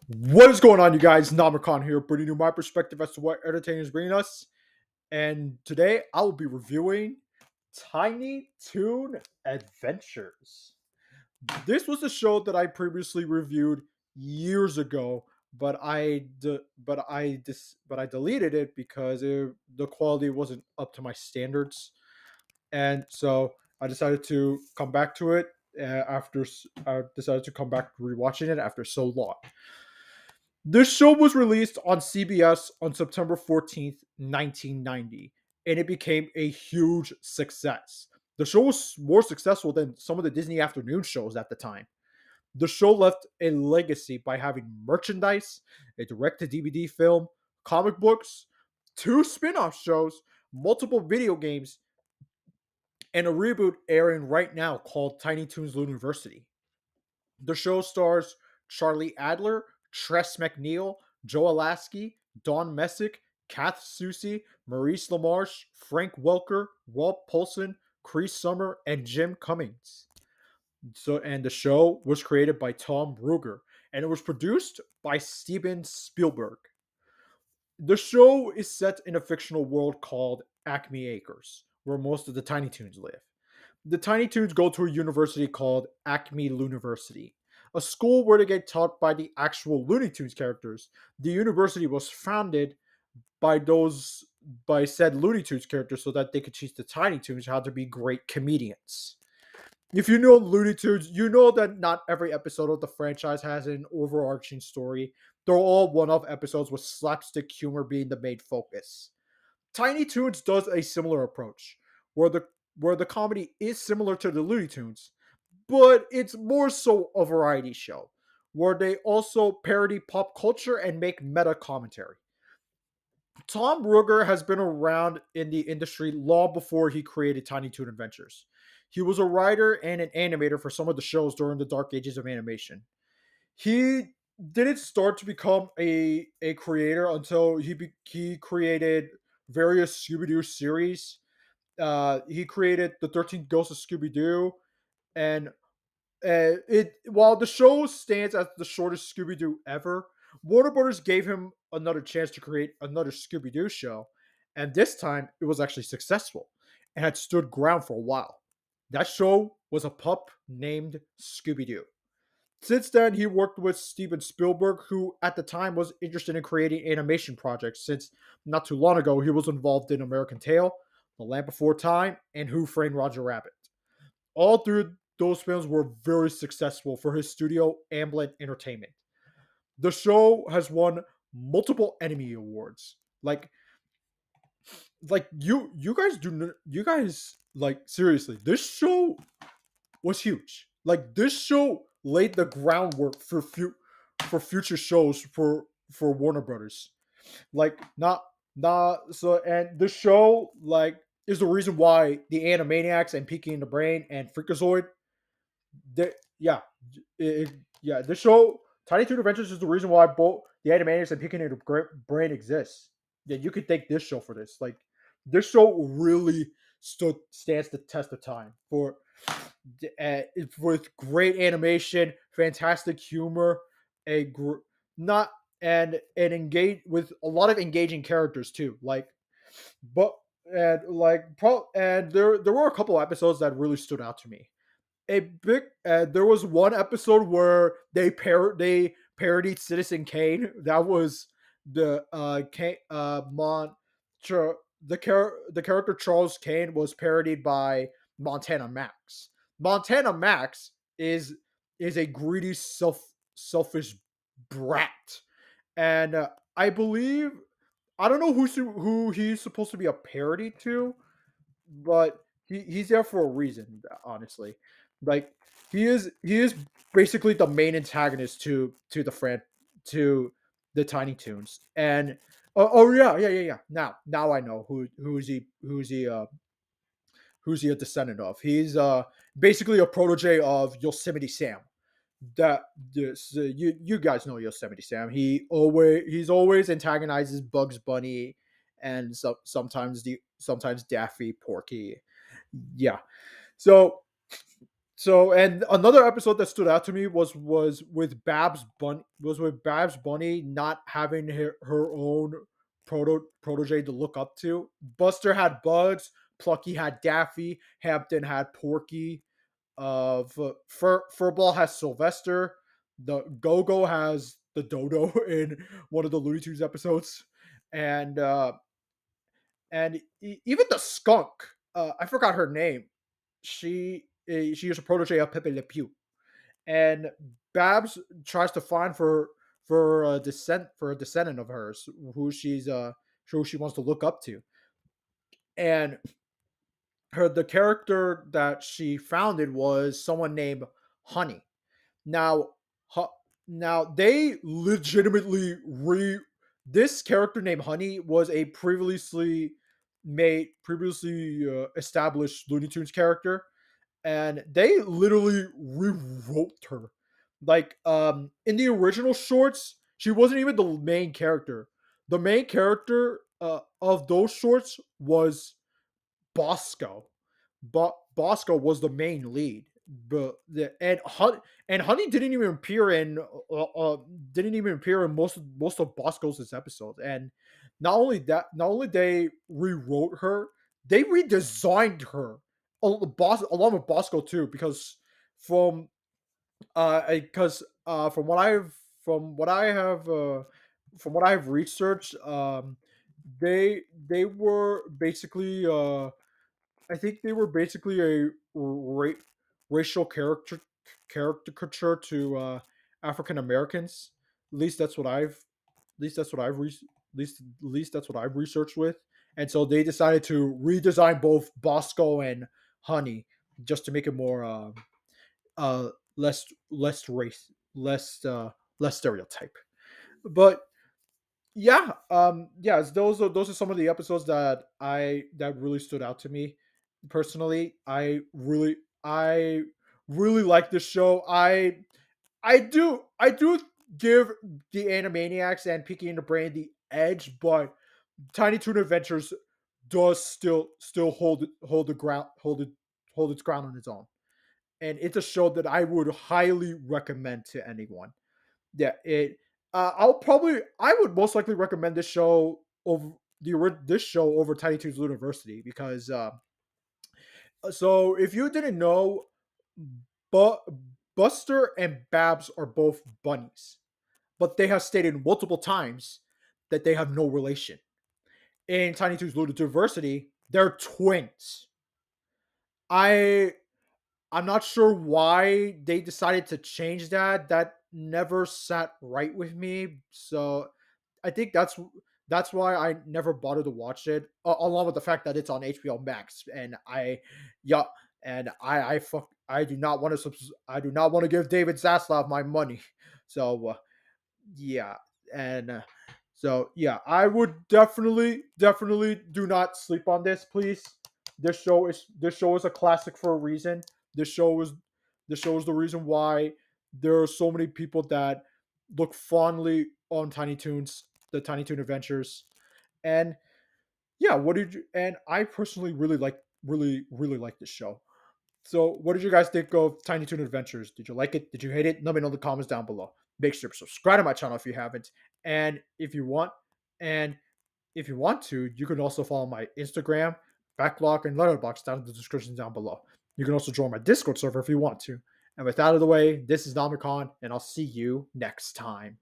What is going on, you guys? Namakan here, bringing you my perspective as to what entertainment is bringing us. And today I will be reviewing Tiny Toon Adventures. This was a show that I previously reviewed years ago, but I deleted it because the quality wasn't up to my standards, and so I decided to come back to it I decided to come back to rewatching it after so long. This show was released on CBS on September 14th, 1990, and it became a huge success. The show was more successful than some of the Disney afternoon shows at the time. The show left a legacy by having merchandise, a direct to DVD film, comic books, two spin off shows, multiple video games, and a reboot airing right now called Tiny Toons University. The show stars Charlie Adler, Tress MacNeille, Joe Alasky, Don Messick, Kath Soucie, Maurice LaMarche, Frank Welker, Walt Paulson, Chris Summer, and Jim Cummings. And the show was created by Tom Ruegger, and it was produced by Steven Spielberg. The show is set in a fictional world called Acme Acres, where most of the Tiny Toons live. The Tiny Toons go to a university called Acme University, a school where they get taught by the actual Looney Tunes characters. The university was founded by said Looney Tunes characters so that they could teach the Tiny Toons how to be great comedians. If you know Looney Tunes, you know that not every episode of the franchise has an overarching story. They're all one-off episodes with slapstick humor being the main focus. Tiny Toons does a similar approach, where the comedy is similar to the Looney Tunes, but it's more so a variety show, where they also parody pop culture and make meta commentary. Tom Ruegger has been around in the industry long before he created Tiny Toon Adventures. He was a writer and an animator for some of the shows during the dark ages of animation. He didn't start to become a creator until he created various Scooby Doo series. He created the 13th Ghosts of Scooby Doo, and it while the show stands as the shortest Scooby Doo ever, Warner Brothers gave him another chance to create another Scooby Doo show, and this time it was actually successful and had stood ground for a while. That show was a pup named Scooby Doo. Since then, he worked with Steven Spielberg, who at the time was interested in creating animation projects, since not too long ago he was involved in American Tail, The Land Before Time, and Who Framed Roger Rabbit. All three of those films were very successful for his studio, Amblin Entertainment. The show has won multiple Emmy awards. You guys like seriously. This show was huge. Like this show laid the groundwork for future shows for Warner Brothers. Like not so, and the show like is the reason why the Animaniacs and Pinky and the Brain and Freakazoid, they, yeah, yeah, the show Tiny Toon Adventures is the reason why both the Animaniacs and Pinky and the Brain exists. Yeah, you could thank this show for this. Like this show really stands the test of time with great animation, fantastic humor, a not and engage with a lot of engaging characters too. But and there were a couple episodes that really stood out to me. There was one episode where they parodied Citizen Kane. That was the Kane the character Charles Kane was parodied by Montana Max. Montana Max is a greedy, selfish brat, and I believe I don't know who he's supposed to be a parody to, but he's there for a reason. Honestly, like he is basically the main antagonist to the Tiny Toons, and yeah. Now I know who's he a descendant of. He's basically a protege of Yosemite Sam. You guys know Yosemite Sam. He's always antagonizes Bugs Bunny and sometimes Daffy, Porky. Yeah. So So, and another episode that stood out to me was with Babs Bunny not having her own protege to look up to. Buster had Bugs, Plucky had Daffy, Hampton had Porky, Furball has Sylvester, the Go-Go has the Dodo in one of the Looney Tunes episodes, and even the skunk, I forgot her name. She is a protege of Pepe Le Pew, and Babs tries to find for a descendant of hers who she wants to look up to, and the character that she founded was someone named Honey. Now, hu- now they legitimately this character named Honey was a previously established Looney Tunes character, and they literally rewrote her. Like in the original shorts, she wasn't even the main character. The main character of those shorts was Bosco. Bosco was the main lead, but and Honey didn't even appear in most of Bosco's episodes. And not only that, not only they rewrote her, they redesigned her. Along with Bosco too, from because from what I have from what I have researched, they were basically I think they were basically a racial caricature to African Americans. At least that's what I've at least that's what I've re- at least that's what I've researched with. And so they decided to redesign both Bosco and Honey just to make it more uh less race less stereotype. But yeah, those are some of the episodes that really stood out to me personally. I really like this show. I do give the Animaniacs and Pinky and the Brain the edge, but Tiny Toon Adventures does still hold the ground hold its ground on its own, and it's a show that I would highly recommend to anyone. Yeah, it. I would most likely recommend this show over Tiny Toons University because so if you didn't know, but Buster and Babs are both bunnies, but they have stated multiple times that they have no relation. In Tiny Toons University, they're twins. I I'm not sure why they decided to change that. That never sat right with me. So I think that's why I never bothered to watch it. Along with the fact that it's on HBO Max, and yeah, and I do not want to I do not want to give David Zaslav my money. So yeah, and so yeah, I would definitely do not sleep on this, please. This show is a classic for a reason. This show is this show is the reason why there are so many people that look fondly on Tiny Toons, the Tiny Toon Adventures, and yeah, what did you? And I personally really like this show. So, what did you guys think of Tiny Toon Adventures? Did you like it? Did you hate it? Let me know in the comments down below. Make sure to subscribe to my channel if you haven't. And and if you want to, you can also follow my Instagram, Backlog, and Letterboxd down in the description down below. You can also join my Discord server if you want to. And with that out of the way, this is Namir Khan, and I'll see you next time.